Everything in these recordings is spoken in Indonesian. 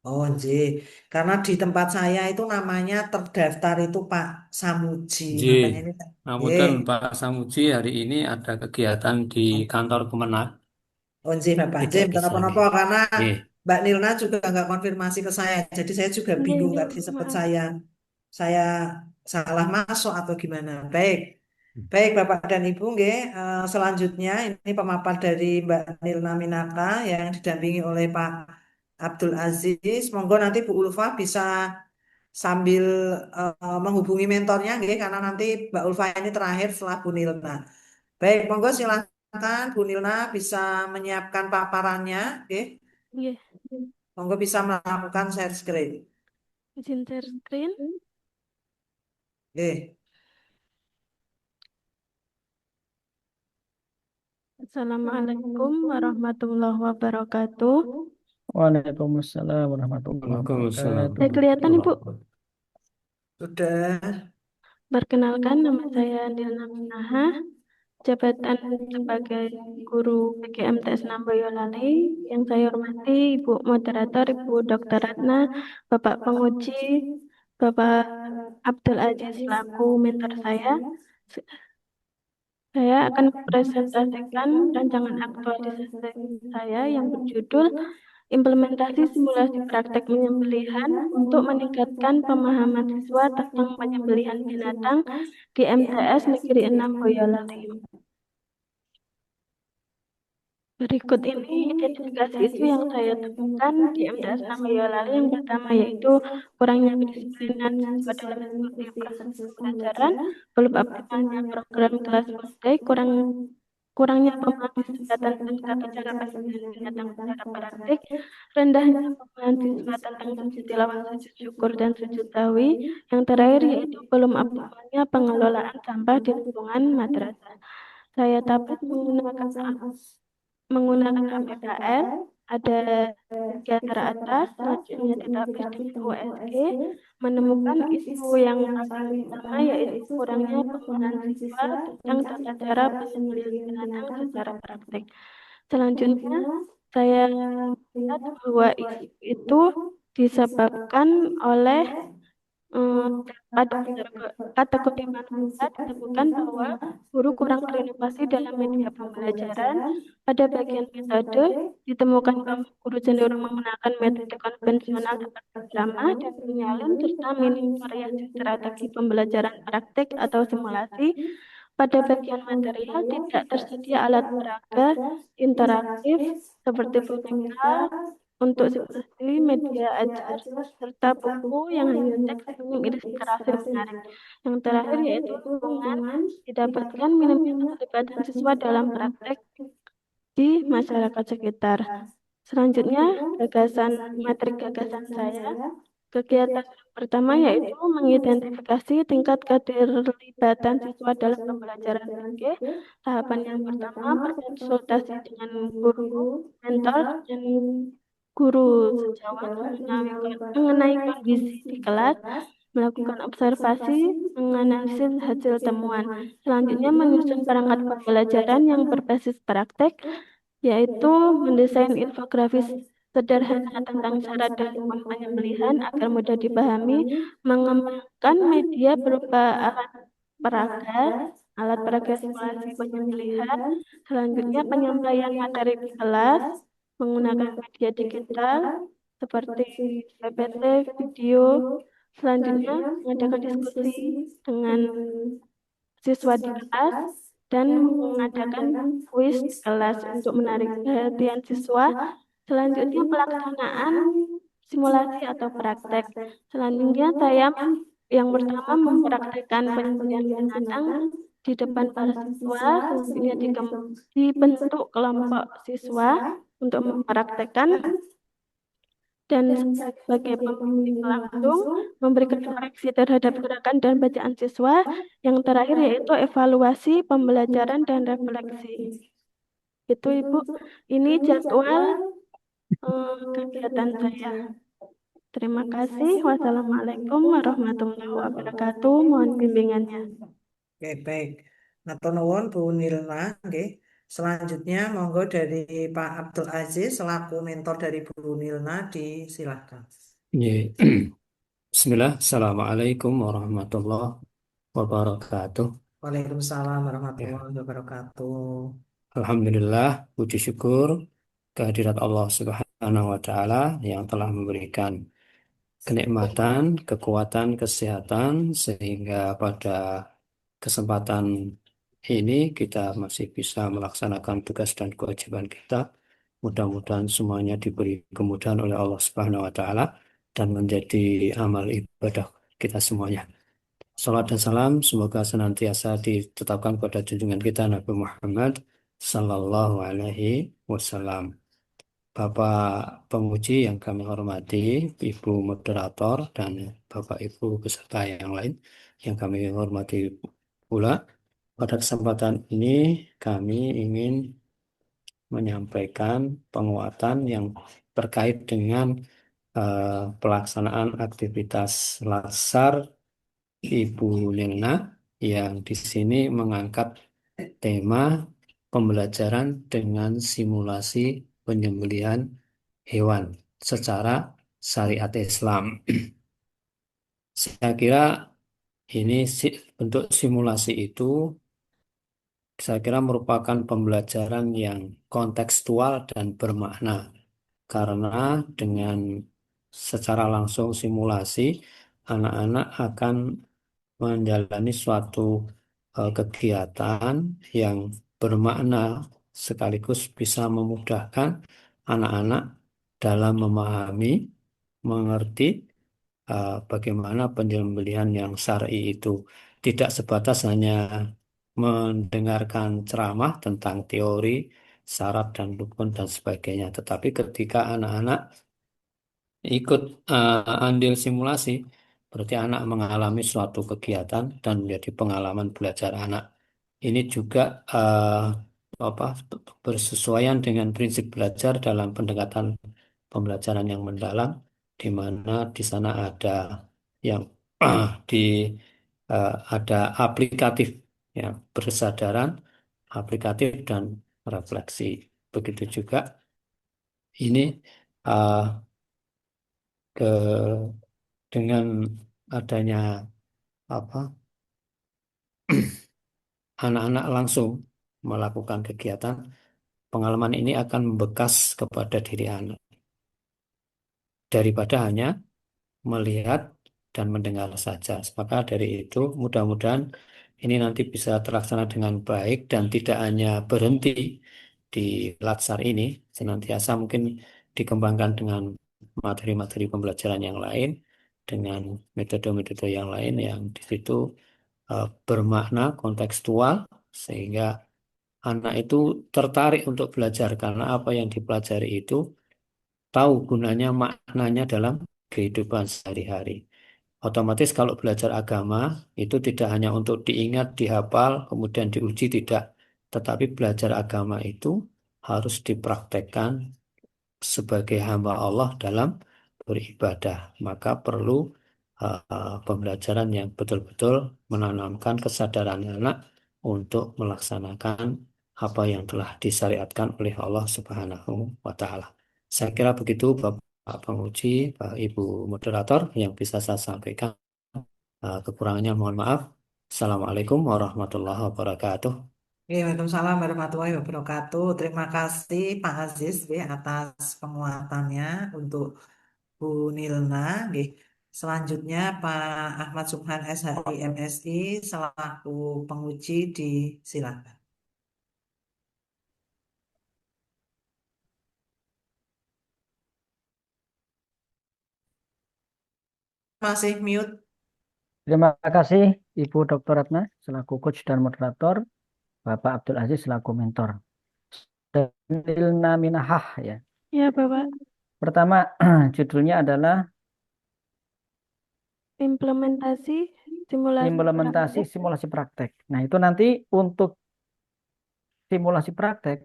Oh, nggih. Karena di tempat saya itu namanya terdaftar itu Pak Samuji. J. Makanya ini, nggih. Ngapunten Pak Samuji, hari ini ada kegiatan di kantor Kemenag. Oh, nggih, Bapak. Nggih, Tidak mboten bisa nih. apa-apa karena J. Mbak Nilna juga nggak konfirmasi ke saya. Jadi saya juga bingung Nggih, tadi sebut maaf. saya salah masuk atau gimana. Baik. Baik, Bapak dan Ibu, nggih. Selanjutnya ini pemaparan dari Mbak Nilna Minaka yang didampingi oleh Pak Abdul Aziz. Monggo nanti Bu Ulfa bisa sambil menghubungi mentornya, nggih, karena nanti Mbak Ulfa ini terakhir setelah Bu Nilna. Baik, monggo silakan Bu Nilna bisa menyiapkan paparannya, nggih. Nggih, Monggo bisa melakukan share screen. izin share screen. Nggih. Assalamualaikum warahmatullahi wabarakatuh. Waalaikumsalam warahmatullahi Waalaikumsalam. wabarakatuh. Saya kelihatan, Ibu. Sudah. Perkenalkan, nama saya Dilna Minaha, jabatan sebagai guru PGM TS 6 Boyolali. Yang saya hormati Ibu Moderator, Ibu Dr. Ratna, Bapak Penguji, Bapak Abdul Aziz selaku mentor saya. Saya akan mempresentasikan rancangan aktualisasi saya yang berjudul Implementasi Simulasi Praktek Penyembelihan untuk Meningkatkan Pemahaman Siswa tentang Penyembelihan Binatang di MTS Negeri 6 Boyolali. Berikut ini identifikasi isu yang saya temukan di MTS 6 Boyolali. Yang pertama yaitu kurangnya kedisiplinan siswa dalam mengikuti proses pembelajaran, belum optimalnya program kelas full day, kurangnya pemahaman siswa tentang tata cara penyembelihan binatang secara praktik, rendahnya pemahaman siswa tentang sujud tilawah, sujud syukur, dan sujud tawi. Yang terakhir yaitu belum optimalnya pengelolaan sampah di lingkungan madrasah. Saya dapat menggunakan APKN, ada tiga teratas, selanjutnya database dengan USG, menemukan isu yang paling utama yaitu kurangnya pemahaman siswa tentang tata cara penyembelihan binatang secara praktik. Selanjutnya, saya melihat bahwa isu itu disebabkan oleh eh, pada kategori manfaat ditemukan bahwa guru kurang berinovasi dalam media pembelajaran. Pada bagian metode, ditemukan bahwa guru cenderung menggunakan metode konvensional seperti drama dan penyalin serta minim variasi strategi pembelajaran praktik atau simulasi. Pada bagian material, tidak tersedia alat peraga interaktif seperti boneka untuk simulasi media ajar serta buku yang hanya teks minim ilustrasi menarik. Yang terakhir yaitu dukungan didapatkan minimnya keterlibatan siswa dalam praktek di masyarakat sekitar. Selanjutnya, materi gagasan saya. Kegiatan pertama yaitu mengidentifikasi tingkat keterlibatan siswa dalam pembelajaran PG. Tahapan yang pertama berkonsultasi dengan guru, mentor, dan guru sejawat mengenai kondisi di kelas, melakukan observasi, menganalisis hasil temuan. Selanjutnya menyusun perangkat pembelajaran yang berbasis praktek, yaitu mendesain infografis sederhana tentang cara dan lingkungan penyembelihan agar mudah dipahami, mengembangkan media berupa alat peraga simulasi penyembelihan, selanjutnya penyampaian materi di kelas menggunakan media digital seperti PPT, video, selanjutnya mengadakan diskusi dengan siswa di kelas dan mengadakan kuis di kelas untuk menarik perhatian siswa. Selanjutnya pelaksanaan simulasi atau praktek. Selanjutnya saya yang pertama mempraktekkan penyembelihan binatang di depan para siswa. Selanjutnya dibentuk kelompok siswa untuk mempraktekkan dan sebagai pembimbing langsung memberikan koreksi terhadap gerakan dan bacaan siswa. Yang terakhir yaitu evaluasi pembelajaran dan refleksi. Itu Ibu, ini jadwal kegiatan saya. Terima kasih. Wassalamualaikum warahmatullahi wabarakatuh. Mohon bimbingannya. Oke, baik. Matur nuwun Bu Nilna, nggih. Selanjutnya, monggo dari Pak Abdul Aziz selaku mentor dari Bu Nilna disilakan. Ye. Bismillah. Assalamualaikum warahmatullahi wabarakatuh. Waalaikumsalam Ya. warahmatullahi wabarakatuh. Alhamdulillah, puji syukur kehadirat Allah Subhanahu wa Ta'ala yang telah memberikan kenikmatan, kekuatan, kesehatan, sehingga pada kesempatan ini kita masih bisa melaksanakan tugas dan kewajiban kita. Mudah-mudahan semuanya diberi kemudahan oleh Allah Subhanahu wa Ta'ala dan menjadi amal ibadah kita semuanya. Salat dan salam semoga senantiasa ditetapkan pada junjungan kita Nabi Muhammad Sallallahu Alaihi Wasallam. Bapak penguji yang kami hormati, Ibu moderator dan Bapak Ibu peserta yang lain yang kami hormati pula. Pada kesempatan ini kami ingin menyampaikan penguatan yang terkait dengan pelaksanaan aktivitas Latsar Ibu Nilna yang di sini mengangkat tema pembelajaran dengan simulasi penyembelihan hewan secara syariat Islam. Saya kira ini bentuk simulasi itu saya kira merupakan pembelajaran yang kontekstual dan bermakna karena dengan secara langsung simulasi anak-anak akan menjalani suatu kegiatan yang bermakna sekaligus bisa memudahkan anak-anak dalam memahami, mengerti bagaimana penyembelihan yang syar'i itu tidak sebatas hanya mendengarkan ceramah tentang teori, syarat dan rukun dan sebagainya, tetapi ketika anak-anak ikut andil simulasi, berarti anak mengalami suatu kegiatan dan menjadi pengalaman belajar anak. Ini juga apa bersesuaian dengan prinsip belajar dalam pendekatan pembelajaran yang mendalam, di mana di sana ada yang di ada aplikatif, ya, bersadaran, aplikatif dan refleksi. Begitu juga ini uh, ke dengan adanya apa anak-anak langsung melakukan kegiatan, pengalaman ini akan membekas kepada diri anak daripada hanya melihat dan mendengar saja. Maka dari itu mudah-mudahan ini nanti bisa terlaksana dengan baik dan tidak hanya berhenti di Latsar ini, senantiasa mungkin dikembangkan dengan materi-materi pembelajaran yang lain, dengan metode-metode yang lain yang di situ bermakna kontekstual sehingga anak itu tertarik untuk belajar karena apa yang dipelajari itu tahu gunanya maknanya dalam kehidupan sehari-hari. Otomatis kalau belajar agama itu tidak hanya untuk diingat, dihafal, kemudian diuji, tidak. Tetapi belajar agama itu harus dipraktekkan sebagai hamba Allah dalam beribadah. Maka perlu pembelajaran yang betul-betul menanamkan kesadaran anak untuk melaksanakan apa yang telah disyariatkan oleh Allah Subhanahu wa Ta'ala. Saya kira begitu Bapak penguji, Pak Ibu moderator yang bisa saya sampaikan. Kekurangannya mohon maaf. Assalamualaikum warahmatullahi wabarakatuh. Waalaikumsalam warahmatullahi wabarakatuh. Terima kasih Pak Aziz nggih, atas penguatannya untuk Bu Nilna. Nggih. Selanjutnya Pak Ahmad Subhan SHI MSI selaku penguji disilakan. Masih mute. Terima kasih Ibu Dr. Ratna selaku coach dan moderator, Bapak Abdul Aziz selaku mentor. Nilna Minahah ya. Ya, Bapak. Pertama judulnya adalah Implementasi simulasi implementasi praktek. simulasi praktek. Nah, itu nanti untuk simulasi praktek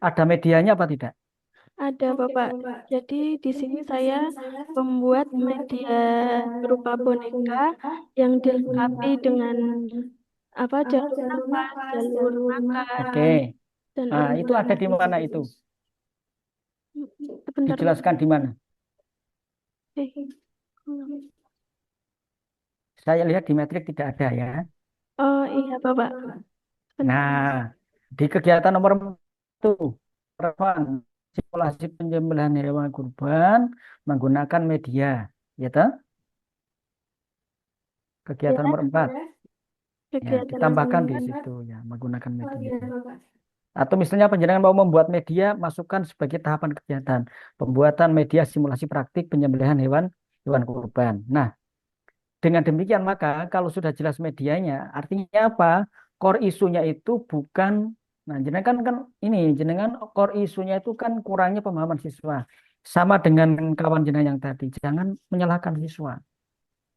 ada medianya apa tidak? Ada, Bapak. Jadi di sini saya membuat media berupa boneka yang dilengkapi dengan jalur nafas, jalur makan, Oke. Dan Nah, itu ada di mana itu? Sebentar, Pak. Dijelaskan di mana? Eh, Saya lihat di metrik tidak ada ya. Oh iya, Bapak. Sebentar. Nah, di kegiatan nomor 1, simulasi penyembelihan hewan kurban menggunakan media, ya toh? Kegiatan Ya, nomor 4, ya, kegiatan ditambahkan di nomor situ ya, menggunakan empat. media. Atau misalnya penjenengan mau membuat media, masukkan sebagai tahapan kegiatan pembuatan media simulasi praktik penyembelihan hewan kurban. Nah, dengan demikian maka kalau sudah jelas medianya, artinya apa? Core isunya itu bukan, nah jenengan kan ini, jenengan core isunya itu kan kurangnya pemahaman siswa. Sama dengan kawan jenengan yang tadi, jangan menyalahkan siswa.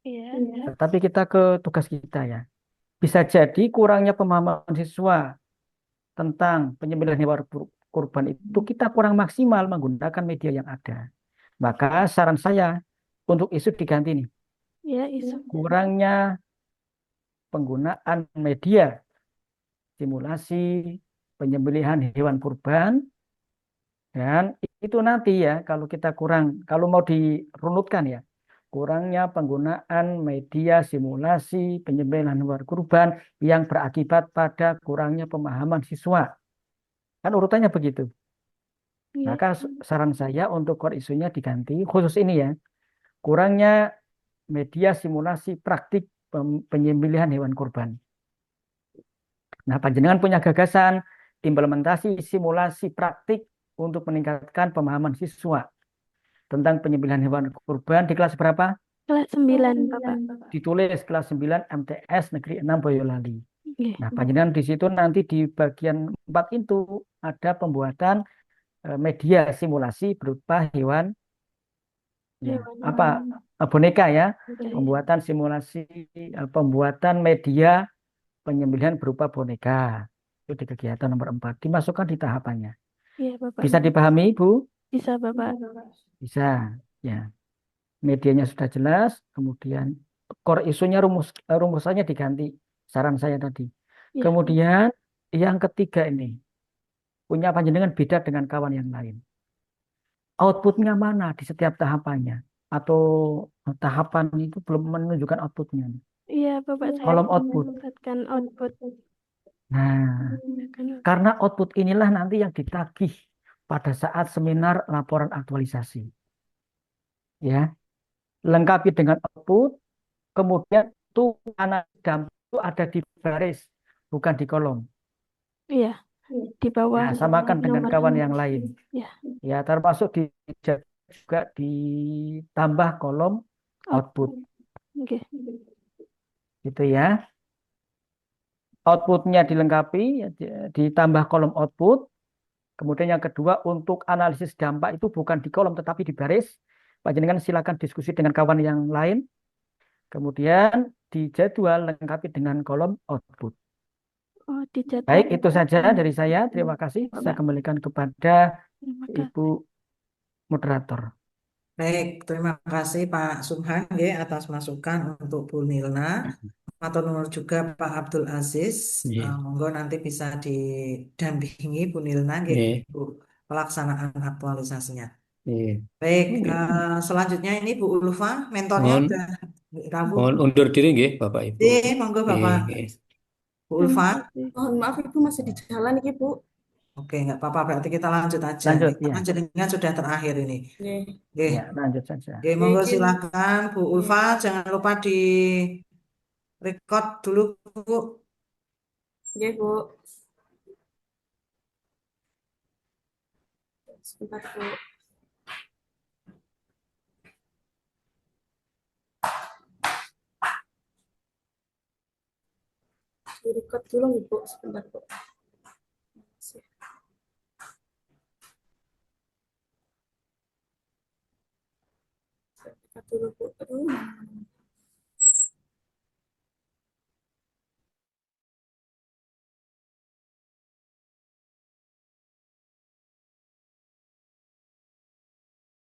Iya. Tapi kita ke tugas kita ya. Bisa jadi kurangnya pemahaman siswa tentang penyembelihan hewan kurban itu kita kurang maksimal menggunakan media yang ada. Maka saran saya untuk isu diganti nih. Ya, isu. Kurangnya penggunaan media simulasi penyembelihan hewan kurban, dan itu nanti ya kalau kita kurang, kalau mau dirunutkan ya, kurangnya penggunaan media simulasi penyembelihan hewan kurban yang berakibat pada kurangnya pemahaman siswa. Kan urutannya begitu. Iya. Maka saran saya untuk core isunya diganti, khusus ini ya, kurangnya media simulasi praktik penyembelihan hewan kurban. Nah, panjenengan punya gagasan implementasi simulasi praktik untuk meningkatkan pemahaman siswa tentang penyembelihan hewan kurban di kelas berapa? Kelas 9, Bapak. Ditulis kelas 9 MTS Negeri 6 Boyolali. Oke. Nah, panjenengan di situ nanti di bagian 4 itu ada pembuatan media simulasi berupa hewan ya, apa boneka ya, Oke. pembuatan simulasi pembuatan media penyembelihan berupa boneka. Itu di kegiatan nomor 4 dimasukkan di tahapannya. Iya, Bapak. Bisa dipahami, Bu? Bisa, Bapak. Bisa. Ya. Medianya sudah jelas, kemudian core isunya rumusannya diganti. Saran saya tadi. Iya. Kemudian yang ketiga ini punya panjenengan beda dengan kawan yang lain. Outputnya mana di setiap tahapannya? Atau tahapan itu belum menunjukkan outputnya. Iya, Bapak, saya Kolom belum output. mendapatkan output. Nah, karena output inilah nanti yang ditagih pada saat seminar laporan aktualisasi. Ya, lengkapi dengan output, kemudian itu analis dampak itu ada di baris, bukan di kolom. Iya, di bawah Nah, samakan dengan nomor kawan 5. yang lain. Ya, Ya, termasuk juga ditambah kolom output. oke. Gitu ya. Outputnya dilengkapi, ya, ditambah kolom output. Kemudian yang kedua, untuk analisis dampak itu bukan di kolom tetapi di baris. Panjenengan silakan diskusi dengan kawan yang lain. Kemudian di jadwal lengkapi dengan kolom output. Oh, di jadwal. Baik, itu saja dari saya. Terima kasih. Saya kembalikan kepada Terima kasih. Ibu moderator. Baik, terima kasih Pak Subhan ya, atas masukan untuk Bu Nilna. Atau nomor juga Pak Abdul Aziz. Monggo nanti bisa didampingi Bu Nilna nggih, Bu, pelaksanaan aktualisasinya. Baik, selanjutnya ini Bu Ulfa, mentornya Mohon, udah rabu. mohon undur diri nggih, Bapak Ibu. Monggo Bapak. Bu Ulfa. Mohon maaf Ibu masih di jalan nih Bu. Oke, nggak apa-apa, berarti kita lanjut aja. Lanjut, Kita ya. kan jenengan sudah terakhir ini. Oke. Ya, lanjut saja. Oke, monggo silakan Bu Ulfa, jangan lupa di record dulu Bu. Oke Bu. Sebentar Bu. Di record dulu nih Bu, sebentar Bu. Record dulu Bu. Aduh.